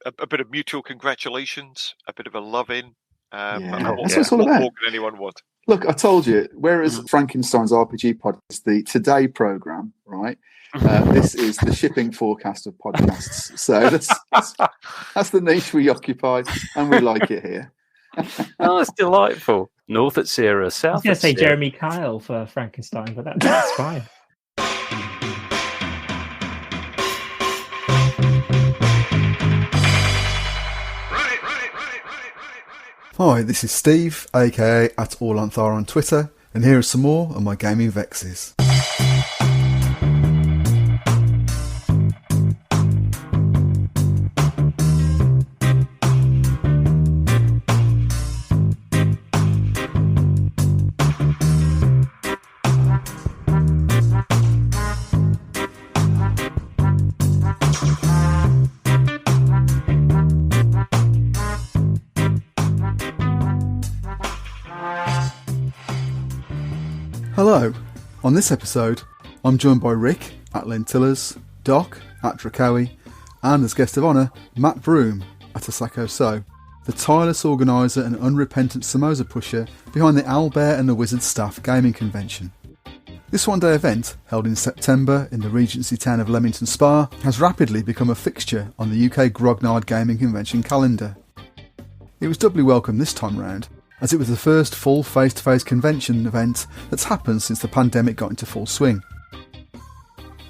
a bit of mutual congratulations, a bit of a love-in. That's what it's all about. What more can anyone want? Look, I told you, whereas Frankenstein's RPG pod is the Today programme, right? This is the shipping forecast of podcasts. So that's the niche we occupy, and we like it here. Oh, it's delightful. North at Sierra, south I was going at to say Sierra. Jeremy Kyle for Frankenstein, but that's fine. Hi, this is Steve, aka @AllOnThar on Twitter, and here are some more of my gaming vexes. Hello, on this episode I'm joined by Rick @Lentillers, Doc @Dracowie, and as guest of honour Matt Broome @Asako So, the tireless organiser and unrepentant samosa pusher behind the Owlbear and the Wizard Staff Gaming Convention. This one-day event, held in September in the Regency town of Leamington Spa, has rapidly become a fixture on the UK Grognard Gaming Convention calendar. It was doubly welcome this time round, as it was the first full face-to-face convention event that's happened since the pandemic got into full swing.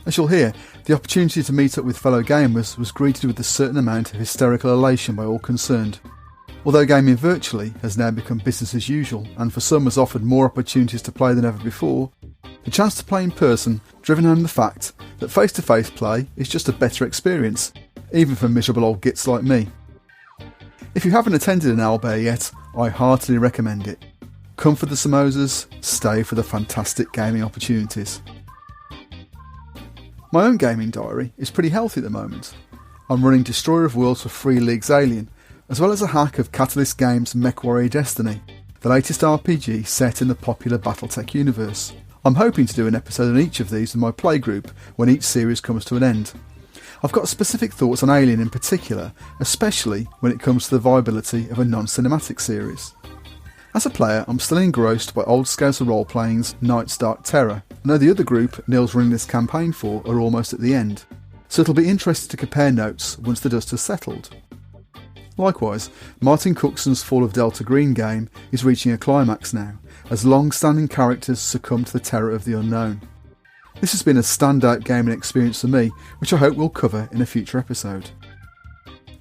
As you'll hear, the opportunity to meet up with fellow gamers was greeted with a certain amount of hysterical elation by all concerned. Although gaming virtually has now become business as usual, and for some has offered more opportunities to play than ever before, the chance to play in person driven home the fact that face-to-face play is just a better experience, even for miserable old gits like me. If you haven't attended an Owlbear yet, I heartily recommend it. Come for the samosas, stay for the fantastic gaming opportunities. My own gaming diary is pretty healthy at the moment. I'm running Destroyer of Worlds for Free League's Alien, as well as a hack of Catalyst Games' MechWarrior Destiny, the latest RPG set in the popular Battletech universe. I'm hoping to do an episode on each of these with my playgroup when each series comes to an end. I've got specific thoughts on Alien in particular, especially when it comes to the viability of a non-cinematic series. As a player, I'm still engrossed by Old Scouser Role-Playing's Night's Dark Terror. I know the other group Neil's running this campaign for are almost at the end, so it'll be interesting to compare notes once the dust has settled. Likewise, Martin Cookson Fall of Delta Green game is reaching a climax now, as long-standing characters succumb to the terror of the unknown. This has been a standout gaming experience for me, which I hope we'll cover in a future episode.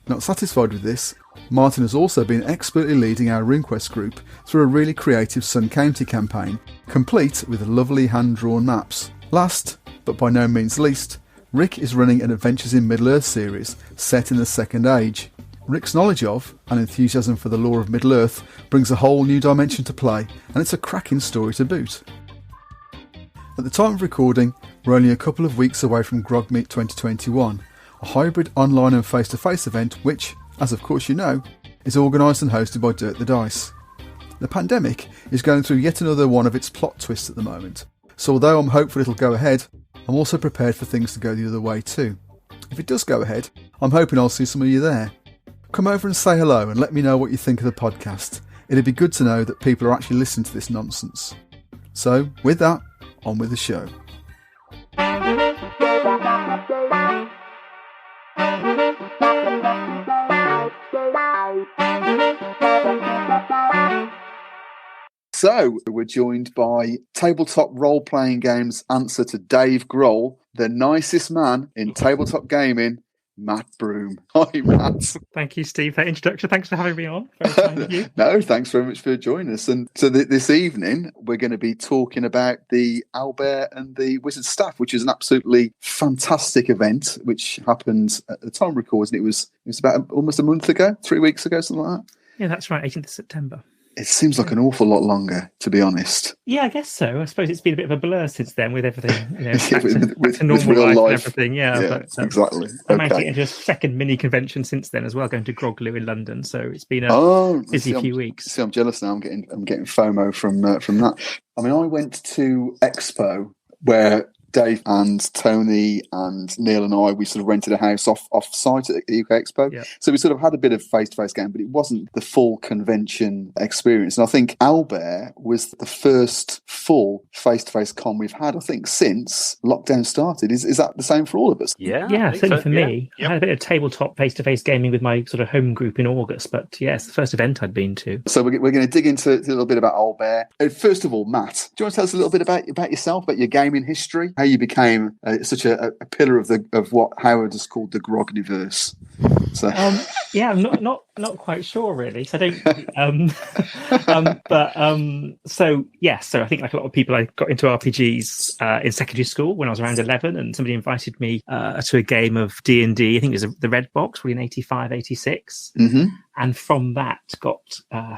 Not satisfied with this, Martin has also been expertly leading our RuneQuest group through a really creative Sun County campaign, complete with lovely hand-drawn maps. Last, but by no means least, Rick is running an Adventures in Middle-earth series set in the Second Age. Rick's knowledge of, and enthusiasm for the lore of Middle-earth brings a whole new dimension to play, and it's a cracking story to boot. At the time of recording, we're only a couple of weeks away from GrogMeet 2021, a hybrid online and face-to-face event which, as of course you know, is organised and hosted by Dirt the Dice. The pandemic is going through yet another one of its plot twists at the moment, so although I'm hopeful it'll go ahead, I'm also prepared for things to go the other way too. If it does go ahead, I'm hoping I'll see some of you there. Come over and say hello and let me know what you think of the podcast. It'd be good to know that people are actually listening to this nonsense. So, with that, on with the show. So, we're joined by tabletop role-playing games answer to Dave Grohl, the nicest man in tabletop gaming, Matt Broome. Hi, Matt. Thank you, Steve, for that introduction. Thanks for having me on. Very kind of you. No, thanks very much for joining us. And so this evening, we're going to be talking about the Owlbear and the Wizard Staff, which is an absolutely fantastic event, which happened at the time of recording. It was about almost a month ago, 3 weeks ago, something like that. Yeah, that's right, 18th of September. It seems like an awful lot longer, to be honest. Yeah, I guess so. I suppose it's been a bit of a blur since then with everything, back to with normal real life life and everything. Yeah, but, exactly. I managed to get into a second mini convention since then as well, going to Grogloo in London. So it's been a busy few weeks. See, I'm jealous now. I'm getting FOMO from that. I mean, I went to Expo where Dave and Tony and Neil and I, we sort of rented a house off site at the UK Expo. Yeah. So we sort of had a bit of face-to-face game, but it wasn't the full convention experience. And I think Owlbear was the first full face-to-face con we've had, I think, since lockdown started. Is that the same for all of us? Yeah, certainly for me. Yep. I had a bit of tabletop face-to-face gaming with my sort of home group in August, but it's the first event I'd been to. So we're going to dig into a little bit about Owlbear. First of all, Matt, do you want to tell us a little bit about yourself, about your gaming history, how you became such a pillar of what Howard has called the Grogniverse? So I'm not quite sure really. So I don't. So I think like a lot of people, I got into RPGs in secondary school when I was around 11, and somebody invited me to a game of D&D. I think it was the Red Box, probably in 85, 86. Mm-hmm. And from that got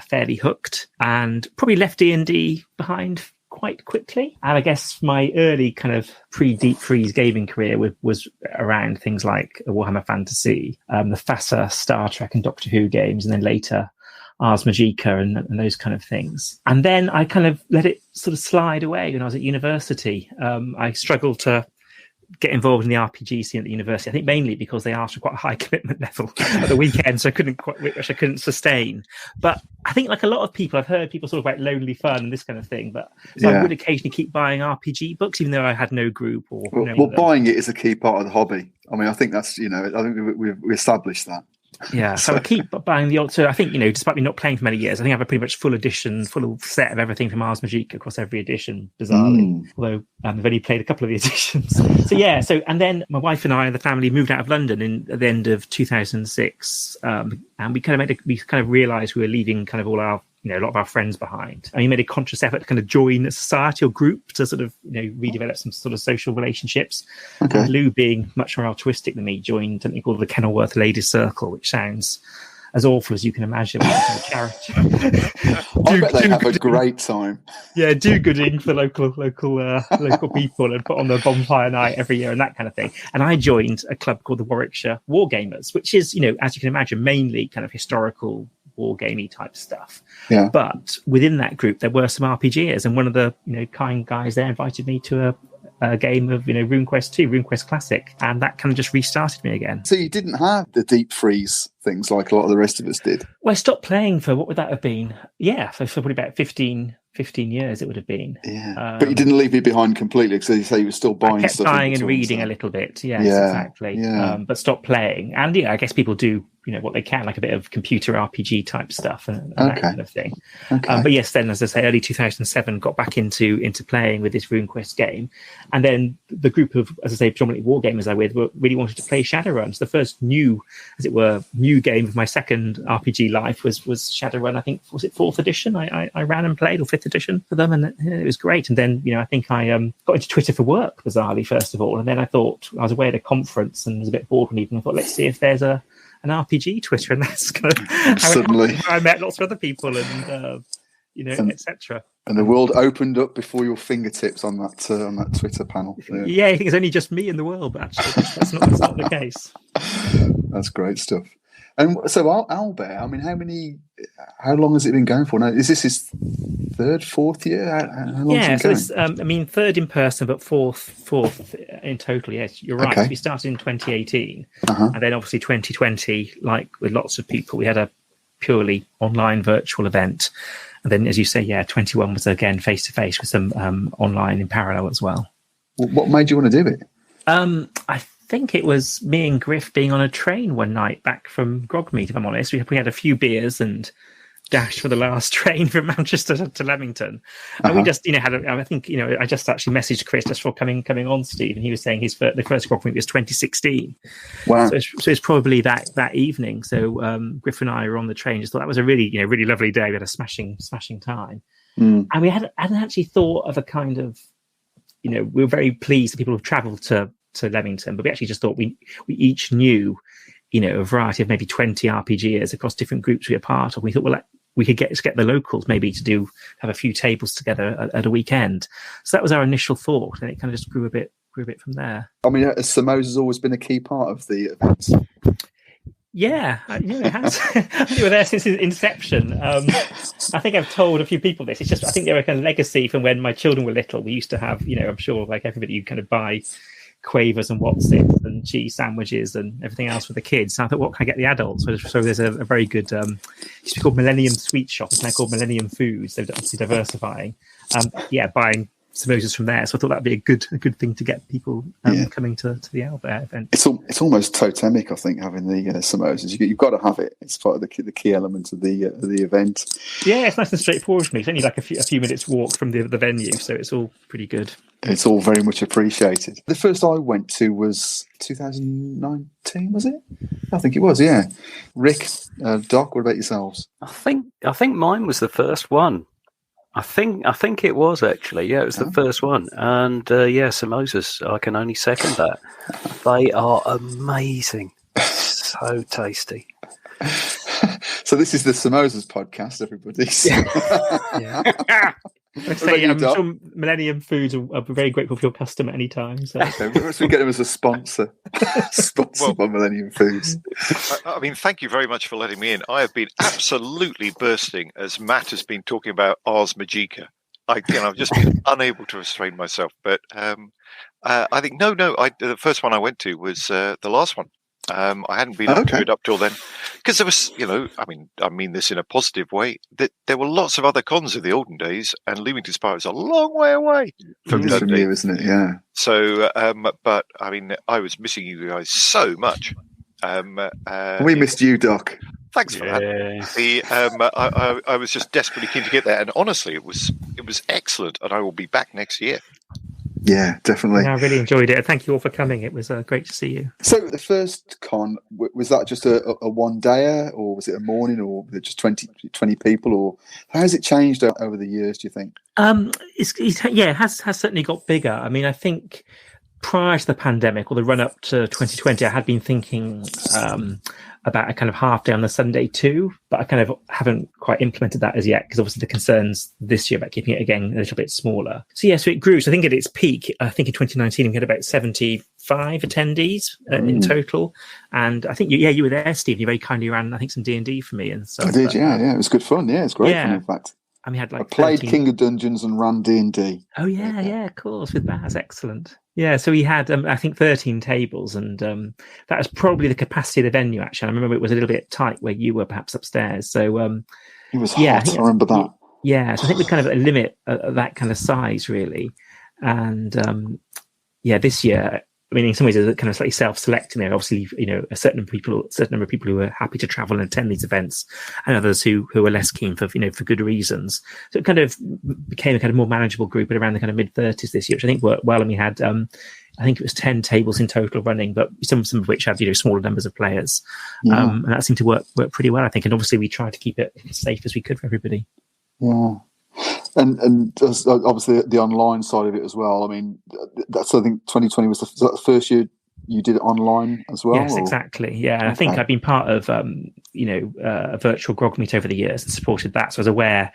fairly hooked, and probably left D&D behind quite quickly. And I guess my early kind of pre-Deep Freeze gaming career was around things like Warhammer Fantasy, the FASA, Star Trek and Doctor Who games, and then later Ars Magica and those kind of things. And then I kind of let it sort of slide away when I was at university. I struggled to get involved in the RPG scene at the university, I think mainly because they asked for quite a high commitment level at the weekend, so which I couldn't sustain. But I think like a lot of people, I've heard people sort of about lonely fun and this kind of thing, but I would occasionally keep buying RPG books, even though I had no group or... Well, buying it is a key part of the hobby. I mean, I think that's, I think we established that. Yeah, so I keep buying the old. So I think, despite me not playing for many years, I think I have a pretty much full set of everything from Ars Magica across every edition, bizarrely. Although I've only played a couple of the editions. And then my wife and I and the family moved out of London at the end of 2006, and we kind of realised we were leaving kind of all our, a lot of our friends behind. And we made a conscious effort to kind of join a society or group to sort of, redevelop some sort of social relationships. Okay. And Lou, being much more altruistic than me, joined something called the Kenilworth Ladies Circle, which sounds as awful as you can imagine. With a charity. I bet they have a great time. Yeah, do-gooding for local people and put on the bonfire night every year and that kind of thing. And I joined a club called the Warwickshire Wargamers, which is, as you can imagine, mainly kind of historical wargamey type stuff. Yeah. But within that group, there were some RPGers, and one of the kind guys there invited me to a game of RuneQuest 2, RuneQuest Classic, and that kind of just restarted me again. So you didn't have the deep freeze things like a lot of the rest of us did? Well, I stopped playing for, what would that have been? Yeah, for probably about 15 years it would have been. Yeah, but you didn't leave it behind completely, because you say you were still buying I kept stuff. Buying and reading a little bit, yes, exactly. Yeah. But stopped playing. And I guess people do what they can, like a bit of computer RPG type stuff and that kind of thing. Okay. But yes, then, as I say, early 2007, got back into playing with this RuneQuest game. And then the group of, as I say, predominantly wargamers I with really wanted to play Shadowrun. So the first new game of my second RPG life was Shadowrun. I think, was it 4th edition? I ran and played, or 5th edition for them, and it was great. And then, I think I got into Twitter for work, bizarrely, first of all. And then I thought, I was away at a conference and was a bit bored one evening. I thought, let's see if there's an RPG Twitter, and that's kind of how I met lots of other people and etc. And the world opened up before your fingertips on that Twitter panel. Yeah, I think it's only just me in the world, but actually that's not the case. That's great stuff. And so Owlbear, I mean, how long has it been going for now? Is this his third, fourth year? How long has it been going? It's, third in person, but fourth in total. Yes, you're right. Okay. We started in 2018, and then obviously 2020, like with lots of people, we had a purely online virtual event. And then, as you say, 21 was again face-to-face with some online in parallel as well. What made you want to do it? I think it was me and Griff being on a train one night back from Grogmeet, if I'm honest. We had a few beers and dashed for the last train from Manchester to Leamington. And we just, I just actually messaged Chris just for coming on, Steve, and he was saying the first Grogmeet was 2016. Wow. So it's probably that evening. So Griff and I were on the train. Just thought that was a really, really lovely day. We had a smashing time. And we hadn't actually thought of a kind of, we were very pleased that people have travelled to Leamington, but we actually just thought we each knew, a variety of maybe 20 RPGers across different groups we were part of. We thought, well, we could get the locals maybe to have a few tables together at a weekend. So that was our initial thought, and it kind of just grew a bit from there. I mean, Samoa's has always been a key part of the events. Yeah, it has. You were there since its inception. I think I've told a few people this. It's just I think they're a kind of legacy from when my children were little. We used to have, I'm sure like everybody, you kind of buy quavers and Watsits and cheese sandwiches and everything else for the kids. And I thought, what can I get the adults? So there's a very good, it used to be called Millennium Sweet Shop. It's now called Millennium Foods. They're obviously diversifying. Buying samosas from there. So I thought that'd be a good thing to get people coming to the Owlbear event. It's almost totemic, I think, having the samosas. You've got to have it. It's part of the key element of the event. Yeah, it's nice and straightforward for me. It's only like a few minutes walk from the venue, so it's all pretty good. It's all very much appreciated. The first I went to was 2019, was it? I think it was, yeah. Rick, Doc, what about yourselves? I think mine was the first one. I think it was actually. Yeah, it was the first one. And samosas, I can only second that. They are amazing. So tasty. So this is the Samosas podcast, everybody. Yeah. I'm sure Millennium Foods will be very grateful for your custom at any time. So. We get them as a sponsor. By Millennium Foods. I mean, thank you very much for letting me in. I have been absolutely bursting as Matt has been talking about Ars Magica. I've just been unable to restrain myself. But I think the first one I went to was the last one. I hadn't been up to it up till then because there was, I mean this in a positive way, that there were lots of other cons in the olden days, and Leamington Spa is a long way away from you, isn't it? Yeah. So, but I mean, I was missing you guys so much. We missed you, Doc. Thanks for that. I was just desperately keen to get there, and honestly, it was excellent, and I will be back next year. Yeah, definitely. Yeah, I really enjoyed it. Thank you all for coming. It was great to see you. So the first con, was that just a one-dayer, or was it a morning, or was it just 20 people, or how has it changed over the years, do you think? It has certainly got bigger. I mean, I think prior to the pandemic or the run-up to 2020, I had been thinking about a kind of half day on the Sunday too, but I kind of haven't quite implemented that as yet because obviously the concerns this year about keeping it again a little bit smaller. So it grew. So I think at its peak, I think in 2019 we had about 75 attendees in total, and I think you were there, Steve. You very kindly ran, I think, some D&D for me and stuff. I did, yeah. It was good fun. Yeah, it's great fun. In fact, I mean, I played King of Dungeons and ran D&D. Oh yeah, of course, with Baz, excellent. Yeah, so we had, I think, 13 tables, and that was probably the capacity of the venue, actually. I remember it was a little bit tight where you were perhaps upstairs. So it was hot, I remember that. Yeah, so I think we kind of limit that kind of size, really. And this year, I mean, in some ways, it's kind of slightly self-selecting there. Obviously, a certain number of people who are happy to travel and attend these events, and others who are less keen for good reasons. So it kind of became a kind of more manageable group at around the kind of mid-30s this year, which I think worked well. And we had, I think it was 10 tables in total running, but some of which had smaller numbers of players, and that seemed to work pretty well, I think. And obviously, we tried to keep it as safe as we could for everybody. Yeah. And obviously the online side of it as well. I mean, that's, I think 2020 was the first year you did it online as well. Yes, exactly. Yeah, and I think I've been part of a virtual grog meet over the years and supported that, so I was aware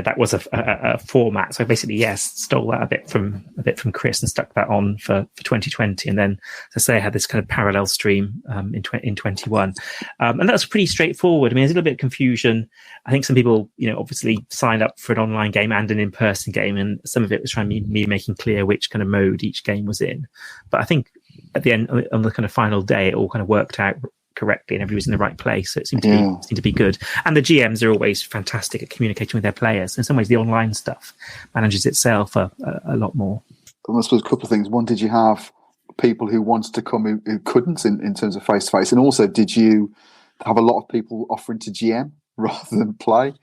that was a format. So I basically stole that a bit from Chris and stuck that on for 2020, and then as I say, I had this kind of parallel stream in 21, and that's pretty straightforward. I mean, there's a little bit of confusion. I think some people obviously signed up for an online game and an in-person game, and some of it was trying me making clear which kind of mode each game was in. But I think at the end, on the kind of final day, it all kind of worked out correctly and everybody was in the right place, so it seemed to be good. And the GMs are always fantastic at communicating with their players. In some ways, the online stuff manages itself a lot more. I suppose a couple of things. One, did you have people who wanted to come who couldn't in terms of face to face, and also did you have a lot of people offering to GM rather than play?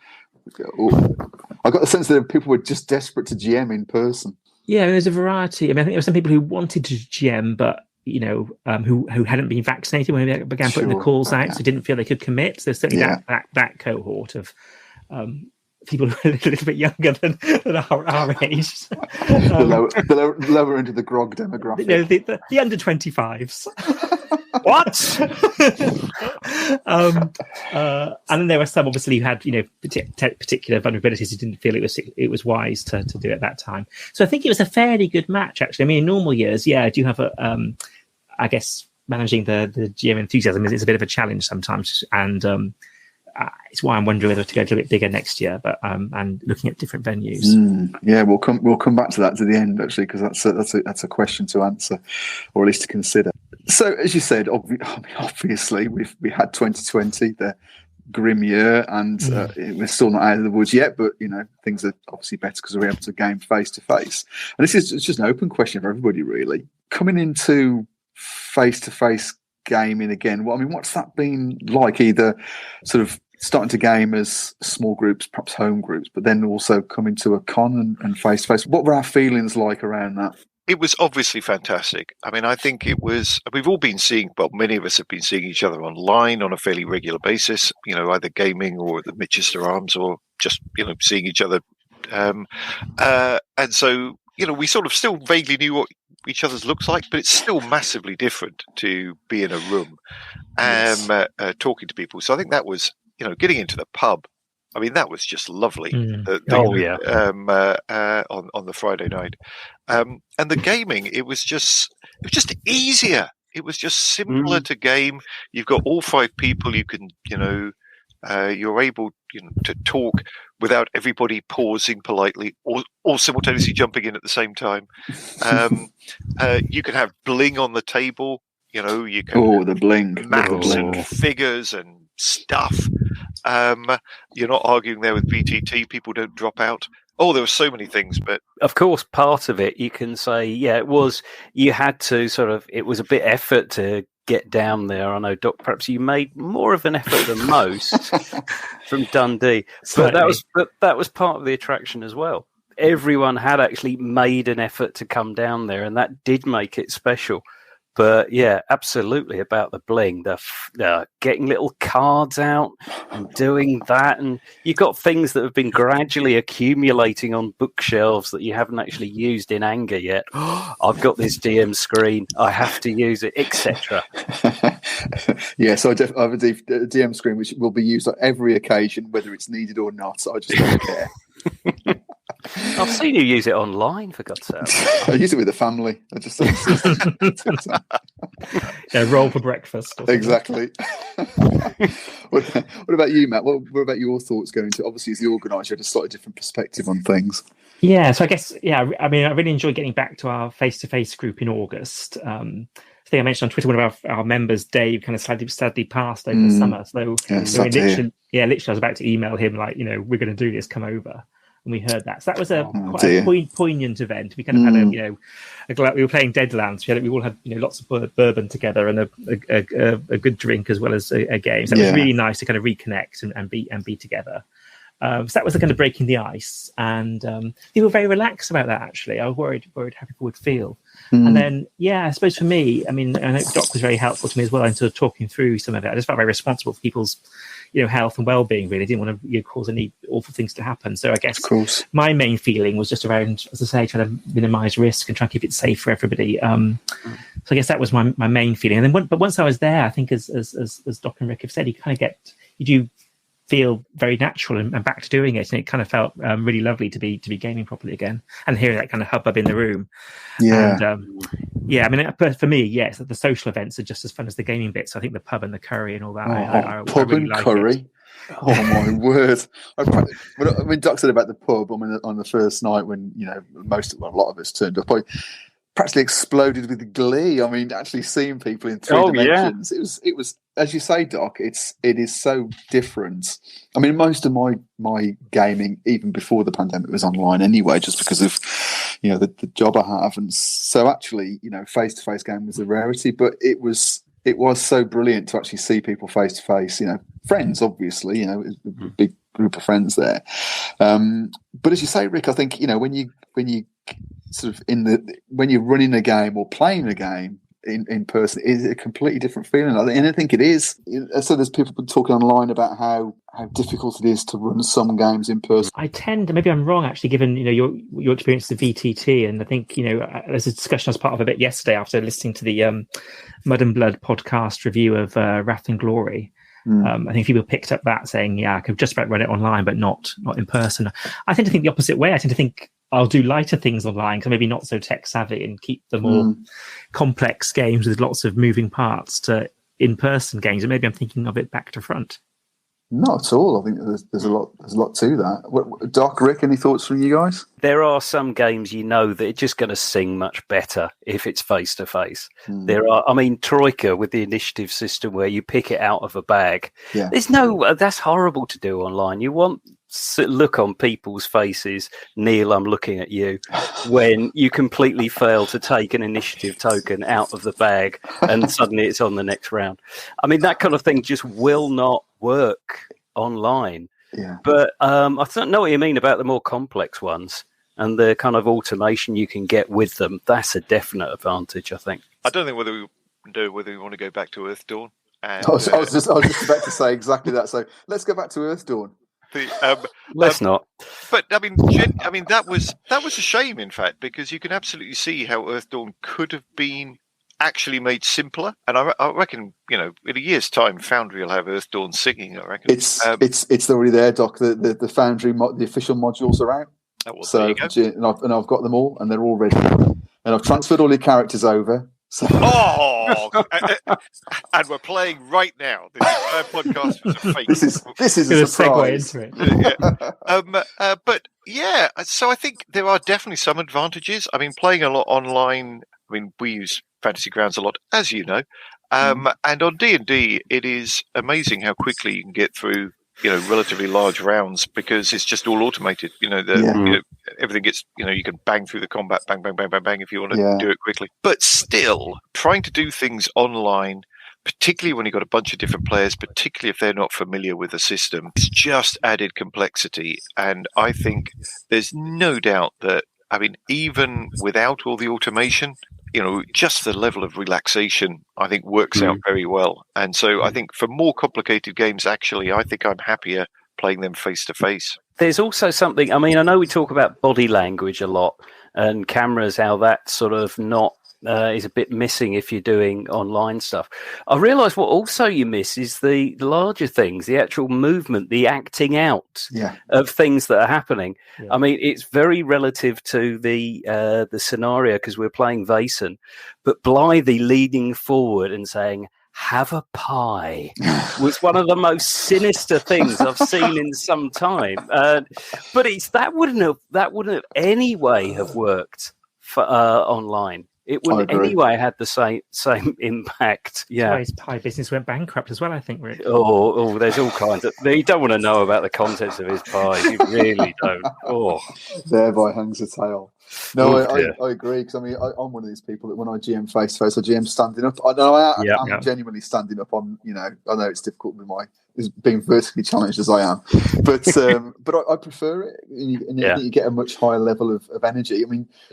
I got the sense that people were just desperate to GM in person. Yeah, there's a variety. I mean, I think there were some people who wanted to GM, but who hadn't been vaccinated when they began putting the calls out, so didn't feel they could commit. So there's certainly that cohort of people who are a little bit younger than our age. the lower end of the grog demographic. The under 25s. What? And then there were some obviously who had particular vulnerabilities who didn't feel it was wise to do it at that time. So I think it was a fairly good match, actually. I mean, in normal years, I do have I guess managing the GM enthusiasm is a bit of a challenge sometimes, and it's why I'm wondering whether to go a little bit bigger next year, but and looking at different venues. Yeah, we'll come back to that to the end actually, because that's a question to answer, or at least to consider. So, as you said, obviously we had 2020, the grim year, and we're still not out of the woods yet. But things are obviously better because we're able to game face to face. And it's just an open question for everybody, really. Coming into face to face gaming again, what's that been like? Either sort of starting to game as small groups, perhaps home groups, but then also coming to a con and face to face. What were our feelings like around that? It was obviously fantastic. I mean, I think we've all been seeing, well, many of us have been seeing each other online on a fairly regular basis, either gaming or the Manchester Arms, or just, seeing each other. And so, we sort of still vaguely knew what each other's looks like, but it's still massively different to be in a room and talking to people. So I think that was, getting into the pub. I mean, that was just lovely. On the Friday night, and the gaming, it was just easier. It was just simpler to game. You've got all 5 people. You can, you're able, to talk without everybody pausing politely or simultaneously jumping in at the same time. You can have bling on the table. You can the bling, maps and figures and stuff. You're not arguing there with BTT. People don't drop out. Oh, there were so many things, but of course, part of it you can say, it was. You had to it was a bit effort to get down there. I know, Doc, perhaps you made more of an effort than most from Dundee, but that was part of the attraction as well. Everyone had actually made an effort to come down there, and that did make it special. But yeah, absolutely about the bling, the getting little cards out and doing that, and you've got things that have been gradually accumulating on bookshelves that you haven't actually used in anger yet. I've got this DM screen, I have to use it, etc. So I have a DM screen which will be used on every occasion, whether it's needed or not. So I just don't care. I've seen you use it online, for God's sake. I use it with the family. I just roll for breakfast. Exactly. What about you, Matt? What about your thoughts going into? Obviously, as the organiser, you had a slightly different perspective on things. Yeah, so I guess, I really enjoyed getting back to our face-to-face group in August. I think I mentioned on Twitter, one of our members, Dave, kind of sadly passed over the summer. So literally, I was about to email him like, we're going to do this, come over. And we heard that. So that was quite a poignant event. We kind of had we were playing Deadlands. We all had lots of bourbon together and a good drink as well as a game. So it was really nice to kind of reconnect and be together. So that was the kind of breaking the ice, and people were very relaxed about that. Actually, I was worried how people would feel. And then, I suppose for me, I know Doc was very helpful to me as well in sort of talking through some of it. I just felt very responsible for people's, health and well-being. Really, didn't want to cause any awful things to happen. So I guess my main feeling was just around, as I say, trying to minimise risk and try and keep it safe for everybody. So I guess that was my main feeling. And then, but once I was there, I think as Doc and Rick have said, you do feel very natural and back to doing it, and it kind of felt really lovely to be gaming properly again and hearing that kind of hubbub in the room. For me, yes, the social events are just as fun as the gaming bits. I think the pub and the curry and all that. Pub and curry. Oh my word! When Doc said about the pub, on the first night when a lot of us turned up, I practically exploded with glee. Actually seeing people in 3 dimensions, it was, as you say, Doc, it is so different. Most of my gaming, even before the pandemic, was online anyway, just because of the job I have, and so actually face to face game was a rarity. But it was so brilliant to actually see people face to face. Friends, obviously, a big group of friends there. But as you say, Rick, I think when you sort of when you're running a game or playing a game in person, is a completely different feeling. And I think it is. So there's people been talking online about how difficult it is to run some games in person. I tend, maybe I'm wrong actually, given your experience of VTT, and I think there's a discussion I was part of a bit yesterday after listening to the Mud and Blood podcast review of Wrath and Glory. I think people picked up that saying, I could just about run it online, but not in person. I tend to think the opposite way. I tend to think I'll do lighter things online, because maybe not so tech savvy, and keep the more complex games with lots of moving parts to in-person games. And maybe I'm thinking of it back to front. Not at all. I think there's a lot to that. Doc, Rick, any thoughts from you guys? There are some games that it's just going to sing much better if it's face to face. There are, Troika with the initiative system where you pick it out of a bag. Yeah. That's horrible to do online. You want look on people's faces. Neil, I'm looking at you. When you completely fail to take an initiative token out of the bag and suddenly it's on the next round. That kind of thing just will not work online. Yeah. But I don't know what you mean about the more complex ones and the kind of automation you can get with them. That's a definite advantage, I think. I don't think whether we want to go back to Earth Dawn. And, I was just about to say exactly that. So let's go back to Earth Dawn. Let's not. But that was a shame, in fact, because you can absolutely see how Earth Dawn could have been actually made simpler. And I reckon, in a year's time, Foundry will have Earth Dawn singing. I reckon it's already there, Doc. The Foundry the official modules are out. So and I've got them all, and they're all ready. And I've transferred all your characters over. So. And we're playing right now. This podcast was a fake. This is a surprise. Segue into it. But yeah, so I think there are definitely some advantages. Playing a lot online. We use Fantasy Grounds a lot, as you know, and on D&D, it is amazing how quickly you can get through, relatively large rounds because it's just all automated. Everything gets, you can bang through the combat, bang, bang, bang, bang, bang, if you want to do it quickly. But still, trying to do things online, particularly when you've got a bunch of different players, particularly if they're not familiar with the system, it's just added complexity. And I think there's no doubt that, even without all the automation, just the level of relaxation, I think, works out very well. And so I think for more complicated games, actually, I think I'm happier playing them face to face. There's also something, I know we talk about body language a lot and cameras, how that sort of not is a bit missing if you're doing online stuff. I realise what also you miss is the larger things, the actual movement, the acting out of things that are happening. Yeah. It's very relative to the scenario because we're playing Vaesen, but Blythe leaning forward and saying, "Have a pie," was one of the most sinister things I've seen in some time. But that wouldn't have anyway have worked for online. It wouldn't anyway had the same impact. Yeah, his pie business went bankrupt as well, I think, Rick. Oh, there's all kinds of. You don't want to know about the contents of his pie. You really don't. Oh, thereby hangs a tale. No, I agree because I'm one of these people that when I GM face to face, I GM standing up. I know I'm genuinely standing up on. I know it's difficult with being vertically challenged as I am, but I prefer it. And you get a much higher level of energy.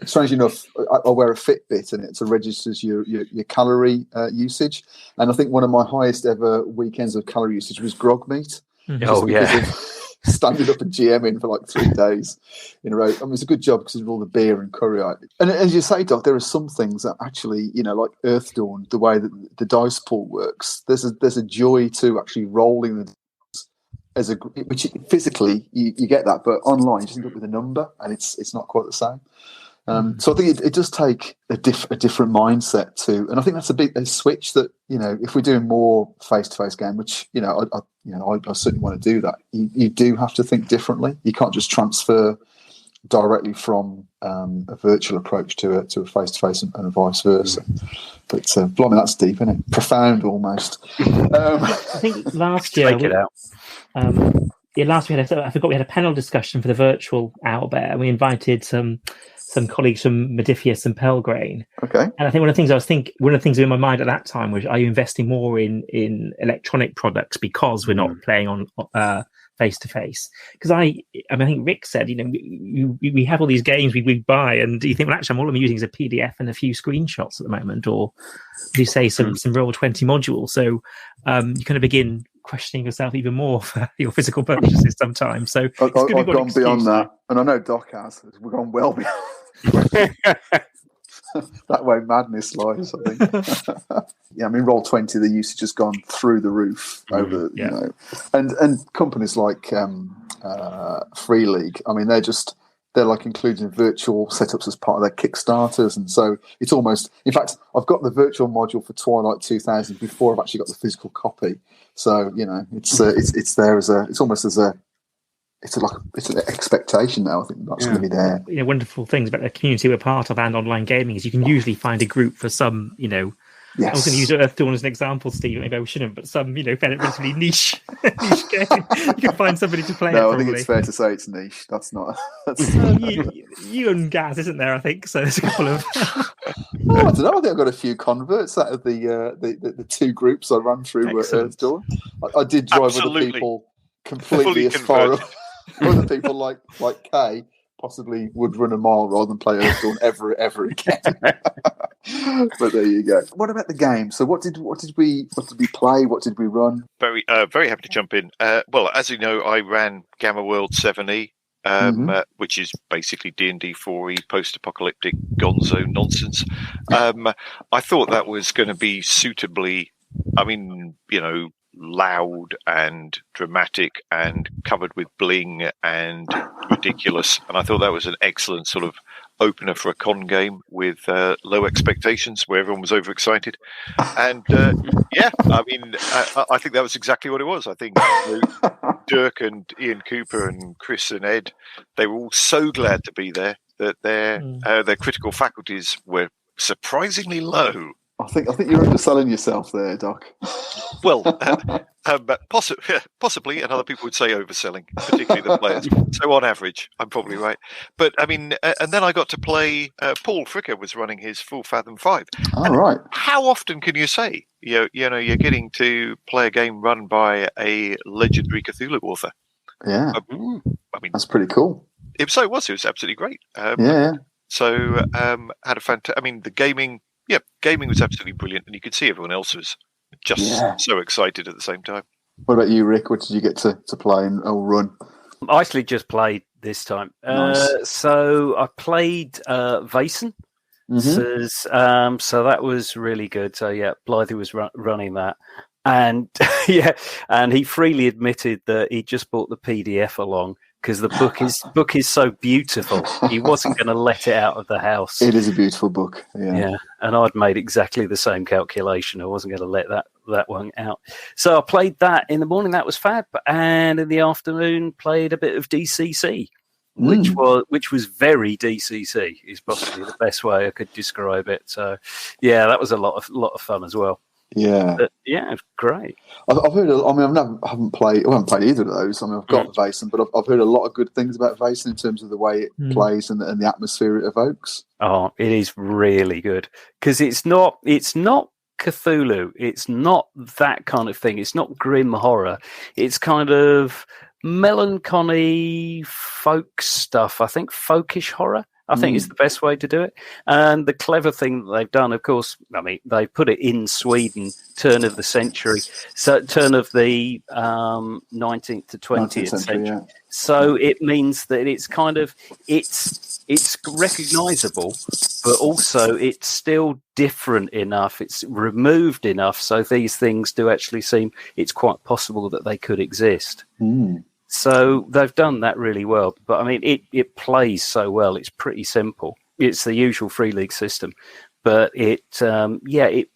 Strangely enough, I wear a Fitbit and it registers your calorie usage. And I think one of my highest ever weekends of calorie usage was grog meat. Oh yeah. Standing up and GMing for 3 days in a row. It's a good job because of all the beer and curry. And as you say, Doc, there are some things that actually, like Earth Dawn, the way that the dice pool works, there's a joy to actually rolling the dice which physically you get that, but online you just end up with a number and it's not quite the same. So I think it does take a different mindset too, and I think that's a switch that if we're doing more face-to-face game, which I certainly want to do that. You do have to think differently. You can't just transfer directly from a virtual approach to a face-to-face and vice versa. But blimey, that's deep, isn't it? Profound almost. I think last year. Take it out. Last year I forgot we had a panel discussion for the virtual Owlbear, and we invited some colleagues from Modifius and Pelgrane. Okay. And I think one of the things in my mind at that time was, are you investing more in electronic products because we're not playing on face to face? Because I think Rick said, we have all these games we buy, and you think, well, actually, all I'm using is a PDF and a few screenshots at the moment, or as you say, some Roll20 modules. So you kind of begin questioning yourself even more for your physical purchases sometimes. So I've gone beyond that, and I know Doc has. We've gone well beyond. That way madness lies, I think. Roll20, the usage has gone through the roof over, and companies like Free League. They're just they're like including virtual setups as part of their Kickstarters, and so it's almost. In fact, I've got the virtual module for Twilight 2000 before I've actually got the physical copy. So it's there as a. It's almost as a. It's an expectation now. I think that's going to be there. Wonderful things about the community we're part of and online gaming is you can usually find a group for some. Yes. I was going to use Earth Dawn as an example, Steve. Maybe I shouldn't, but some, relatively niche game. You can find somebody to play. No, it, I think it's fair to say it's niche. That's not. You and Gaz, isn't there? I think so. There's a couple of. I don't know. I think I've got a few converts out of the two groups I ran through Earth Dawn. I did drive other people completely as far. Other people like Kay possibly would run a mile rather than play Earth Dawn ever again. But there you go. What about the game? So what did we play? What did we run? Very happy to jump in. Well, as you know, I ran Gamma World 7E, which is basically D&D 4E post-apocalyptic gonzo nonsense. I thought that was going to be suitably, loud and dramatic and covered with bling and ridiculous. And I thought that was an excellent sort of opener for a con game with low expectations where everyone was overexcited. And I think that was exactly what it was. I think Dirk and Ian Cooper and Chris and Ed, they were all so glad to be there that their critical faculties were surprisingly low. I think you're underselling yourself there, Doc. Well, possibly, and other people would say overselling, particularly the players. So on average, I'm probably right. But and then I got to play. Paul Fricker was running his Full Fathom 5. All right. How often can you say you're getting to play a game run by a legendary Cthulhu author? Yeah. That's pretty cool. It was absolutely great. So had a fantastic. The gaming. Yeah, gaming was absolutely brilliant, and you could see everyone else was just so excited at the same time. What about you, Rick? What did you get to play and run? I actually just played this time. Nice. So I played Vaesen. So that was really good. So yeah, Blythe was running that. And and he freely admitted that he just bought the PDF along because the book is so beautiful. He wasn't going to let it out of the house. It is a beautiful book. Yeah. And I'd made exactly the same calculation. I wasn't going to let that one out. So I played that in the morning. That was fab. And in the afternoon, played a bit of DCC, which was very DCC. Is possibly the best way I could describe it. So yeah, that was a lot of fun as well. Yeah, it's great. I've heard. I haven't played either of those. I've got Vaesen, but I've heard a lot of good things about Vaesen in terms of the way it plays and the atmosphere it evokes. Oh, it is really good because it's not Cthulhu. It's not that kind of thing. It's not grim horror. It's kind of melancholy folk stuff. I think folkish horror. I think is the best way to do it. And the clever thing that they've done, of course, they put it in Sweden, turn of the 19th to 20th century. Yeah. So it means that it's kind of, it's recognizable, but also it's still different enough. It's removed enough. So these things do actually seem, it's quite possible that they could exist. So they've done that really well. But it plays so well. It's pretty simple. It's the usual Free League system, but it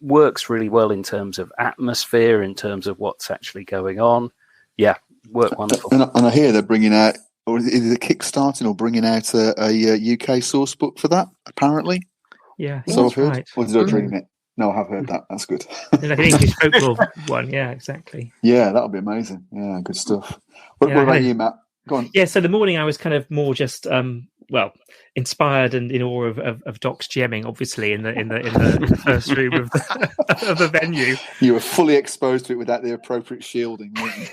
works really well in terms of atmosphere, in terms of what's actually going on. Yeah, worked wonderful. And I hear they're bringing out, or either kickstarting or bringing out a UK source book for that, apparently. Yeah, so I've heard. Right. Or did I dream it? No, I have heard that. That's good. There's like an English folklore one. Yeah, exactly. Yeah, that'll be amazing. Yeah, good stuff. What about you, Matt? Go on. Yeah, so the morning I was kind of more just inspired and in awe of Doc's GMing, obviously in the first room of the venue. You were fully exposed to it without the appropriate shielding, weren't you?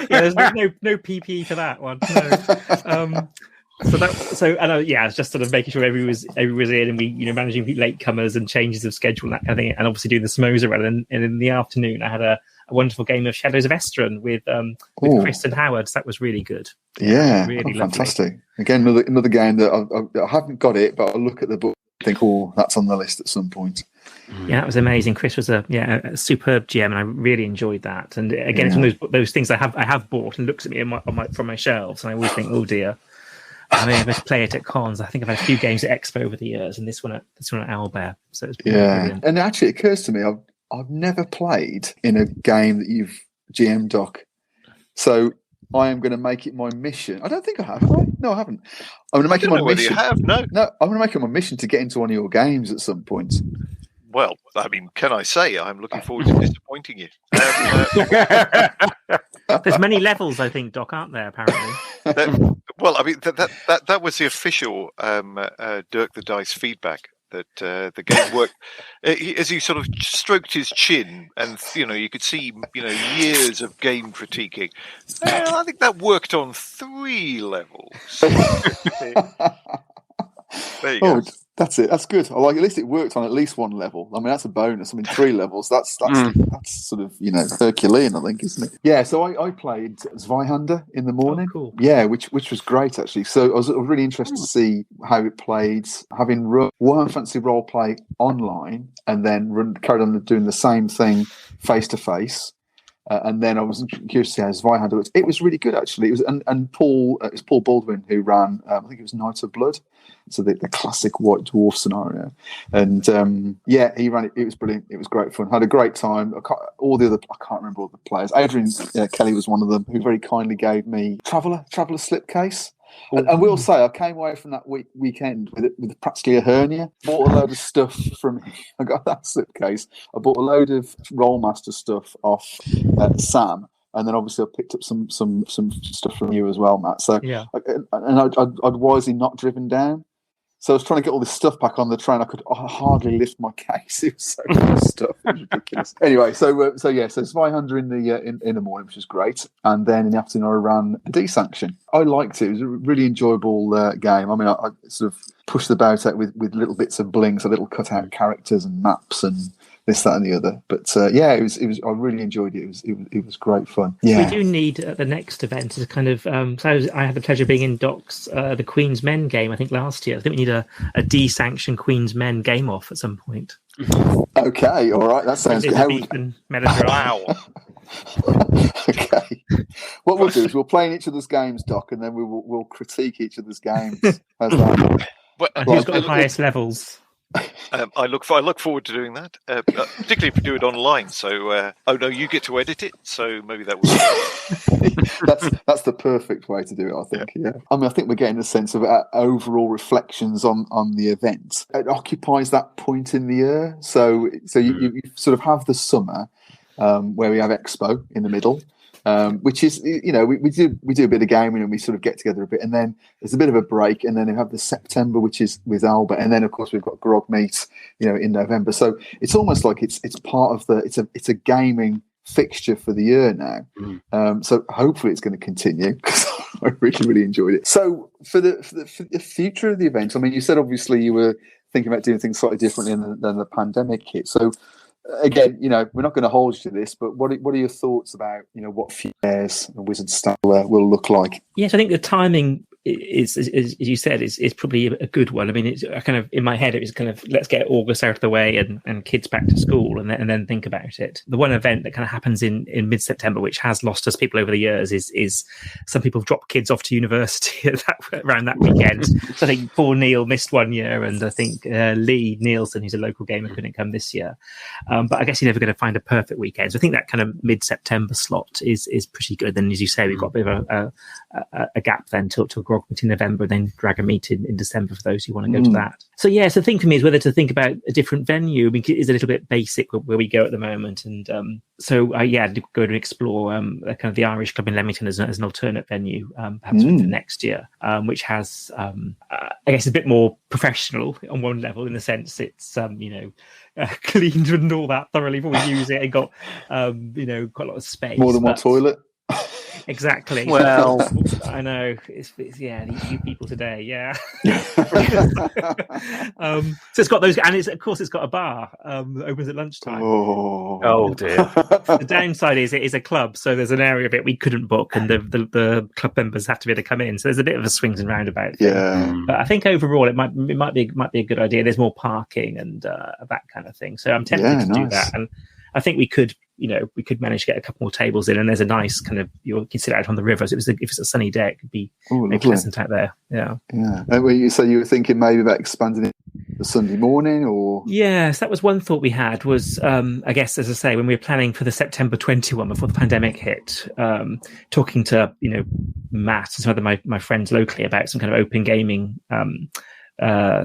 There's no PPE for that one. No. I was just sort of making sure everyone was in, and we managing latecomers and changes of schedule and that kind of thing, and obviously doing the Smosa run. And in the afternoon, I had a wonderful game of Shadows of Estron with Chris and Howard. So that was really good. Yeah, really fantastic. Again, another game that I haven't got it, but I'll look at the book and think, that's on the list at some point. Yeah, that was amazing. Chris was a superb GM, and I really enjoyed that. And again, it's one of those things I have bought and looks at me from my shelves, and I always think, oh dear. I mean, I play it at cons. I think I've had a few games at Expo over the years, and this one at Owlbear. So it's been brilliant. And actually, it occurs to me, I've never played in a game that you've GM, Doc. So I am going to make it my mission. I don't think I have. Have I? No, I haven't. I'm going to make it my mission. You have? No, I'm going to make it my mission to get into one of your games at some point. Well, I mean, can I say I'm looking forward to disappointing you? There's many levels, I think, Doc, aren't there? Apparently. Well, I mean, that was the official Dirk the Dice feedback. That the game worked as he sort of stroked his chin, and you could see years of game critiquing. I think that worked on 3 levels. There you go. That's it. That's good. I like. At least it worked on at least 1 level. I mean, that's a bonus. I mean, 3 levels. That's sort of Herculean, I think, isn't it? Yeah. So I played Zweihander in the morning. Oh, cool. Yeah, which was great actually. So I was really interested to see how it played, having run Warhammer Fantasy Role Play online, and then carried on doing the same thing face to face. And then I was curious to see how Zweihander looked. It was really good actually. It was and Paul it's Paul Baldwin who ran I think it was Knights of Blood, so the classic White Dwarf scenario. And he ran it. It was brilliant. It was great fun. Had a great time. I can't remember all the players. Adrian Kelly was one of them who very kindly gave me Traveller slipcase. And we'll say I came away from that weekend with practically a hernia. Bought a load of stuff from. I got that slipcase. I bought a load of Rollmaster stuff off Sam, and then obviously I picked up some stuff from you as well, Matt. So yeah, I'd wisely not driven down. So I was trying to get all this stuff back on the train. I could hardly lift my case. It was so much stuff. It was ridiculous. Anyway, so Zweihander in the morning, which was great, and then in the afternoon I ran Desanction. I liked it. It was a really enjoyable game. I mean, I sort of pushed about out with little bits of bling, so little cutout characters and maps and this, that, and the other. But it was. I really enjoyed it. It was great fun. Yeah, we do need the next event to kind of. So I had the pleasure of being in Doc's the Queen's Men game. I think last year. I think we need a desanctioned Queen's Men game off at some point. Okay, all right, that sounds good. Wow. Okay. What we'll do is we'll play in each other's games, Doc, and then we'll critique each other's games. How's that? And who's got the highest levels? I look forward to doing that, particularly if we do it online. So, you get to edit it. So maybe that will. That's the perfect way to do it, I think. Yeah. I mean, I think we're getting a sense of overall reflections on the event. It occupies that point in the year. So you sort of have the summer where we have Expo in the middle. Which is, we do a bit of gaming and we sort of get together a bit, and then there's a bit of a break, and then we have the September, which is with Albert, and then of course we've got Grog Meet, in November. So it's almost like it's part of it's a gaming fixture for the year now. So hopefully it's going to continue because I really, really enjoyed it. So for the future of the event, I mean, you said obviously you were thinking about doing things slightly differently than the pandemic hit. So again, we're not going to hold you to this, but what are your thoughts about, what Fairs and Wizard Staff will look like? Yes, I think the timing is as you said, is probably a good one. I mean, it's kind of in my head. It was kind of let's get August out of the way and kids back to school, and then think about it. The one event that kind of happens in mid-September, which has lost us people over the years, is some people drop kids off to university around that weekend. So I think poor Neil missed one year, and I think Lee Nielsen, who's a local gamer, couldn't come this year. But I guess you're never going to find a perfect weekend. So I think that kind of mid-September slot is pretty good. Then, as you say, we've got a bit of a gap then till Grog Meet in November, then Dragon Meet in December for those who want to go to that. So the thing for me is whether to think about a different venue. I mean, it is a little bit basic where we go at the moment, and to go and explore kind of the Irish Club in Leamington as an alternate venue, perhaps for next year, which has I guess a bit more professional on one level in the sense it's cleaned and all that thoroughly before we use it, and got quite a lot of space. More than one toilet. Exactly. Well, I know it's you people today, yeah. So it's got those, and it's got a bar that opens at lunchtime. Oh dear. The downside is it is a club, so there's an area of it we couldn't book, and the club members have to be able to come in. So there's a bit of a swings and roundabout thing. Yeah. But I think overall it might be a good idea. There's more parking and that kind of thing. So I'm tempted to do that, and I think we could we could manage to get a couple more tables in, and there's a nice kind of, you can sit out on the river. So if it's a sunny day, it could be very pleasant out there. Yeah. So you were thinking maybe about expanding it the Sunday morning, or? Yes, that was one thought we had. Was I guess, as I say, when we were planning for the September 21 before the pandemic hit, talking to Matt and some of my friends locally about some kind of open gaming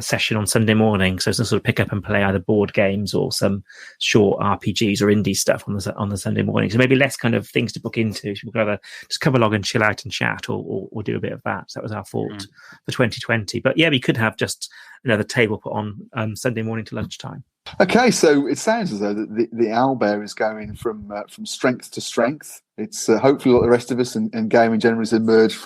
session on Sunday morning, so some sort of pick up and play either board games or some short RPGs or indie stuff on the Sunday morning. So maybe less kind of things to book into. People could either just come along and chill out and chat, or do a bit of that. So that was our thought for 2020. But yeah, we could have just another table put on Sunday morning to lunchtime. Okay, so it sounds as though the Owlbear is going from strength to strength. It's hopefully like the rest of us and gaming generally is emerging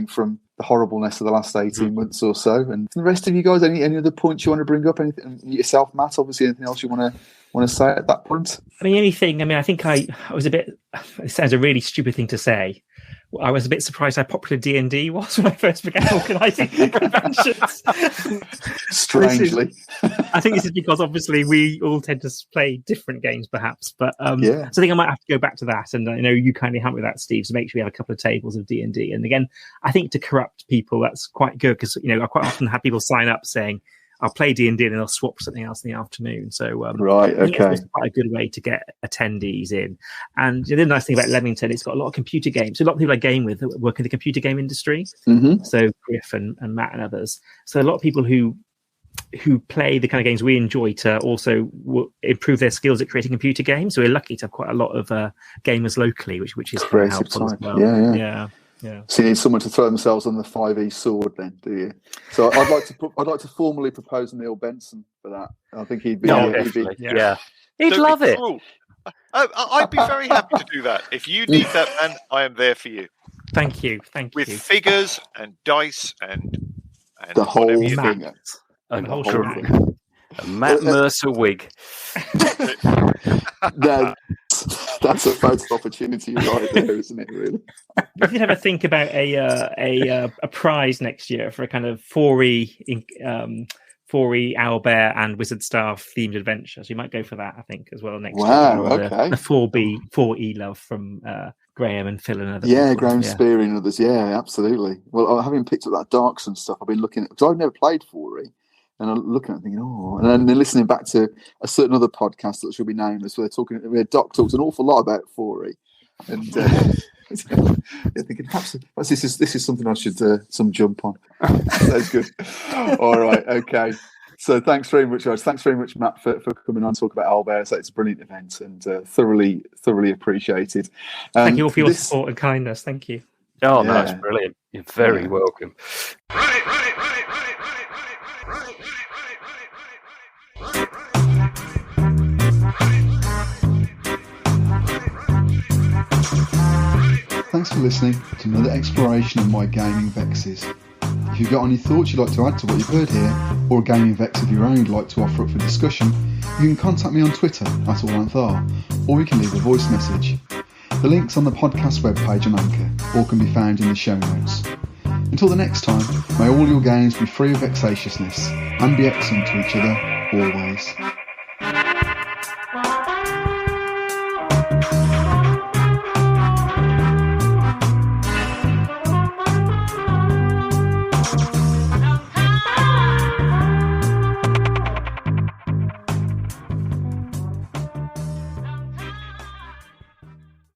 from the horribleness of the last 18 months or so. And the rest of you guys, any other points you want to bring up? Anything yourself, Matt? Obviously, anything else you want to say at that point? I think I was a bit. It sounds a really stupid thing to say. I was a bit surprised how popular D&D was when I first began organising conventions. Strangely. I think this is because obviously we all tend to play different games, perhaps. But so I think I might have to go back to that. And I know you kindly helped with that, Steve, so make sure we have a couple of tables of D&D. And again, I think to corrupt people, that's quite good, because I quite often have people sign up saying, I'll play D&D and they'll swap something else in the afternoon. So right, okay, it's quite a good way to get attendees in. And the nice thing about Leamington, it's got a lot of computer games. So a lot of people I game with work in the computer game industry. So Griff and Matt and others. So a lot of people who play the kind of games we enjoy to also improve their skills at creating computer games. So we're lucky to have quite a lot of gamers locally, which is quite helpful as well. Yeah. So you need someone to throw themselves on the 5e sword, then, do you? So I'd like to formally propose Neil Benson for that. I think he'd be. He'd love it. Cool. I'd be very happy to do that. If you need that, man, I am there for you. Thank you. With figures and dice and the whole thing. And a Matt Mercer wig. That's a photo opportunity right there, isn't it? Really. We did have a think about a prize next year for a kind of 4E Owlbear and Wizard Staff themed adventure. So you might go for that, I think, as well next year. Wow, okay. The 4E love from Graham and Phil and others. Yeah, Graham Speary and others. Yeah, absolutely. Well, having picked up that Darks and stuff, I've been looking at, because I've never played 4E. And I'm looking at it thinking, and then listening back to a certain other podcast that should be nameless, where Doc talks an awful lot about 4E. And thinking, perhaps this is something I should some jump on. That's good. All right, okay. So thanks very much, guys. Thanks very much, Matt, for coming on and talk about Owlbear. So it's a brilliant event and thoroughly appreciated. Thank you all for your support and kindness. Thank you. Oh, no, it's brilliant. You're very welcome. Thanks for listening to another exploration of my gaming vexes. If you've got any thoughts you'd like to add to what you've heard here, or a gaming vex of your own you'd like to offer up for discussion, you can contact me on Twitter @AllLengthR, or you can leave a voice message. The link's on the podcast webpage on Anchor, or can be found in the show notes. Until the next time, may all your games be free of vexatiousness, and be excellent to each other, always.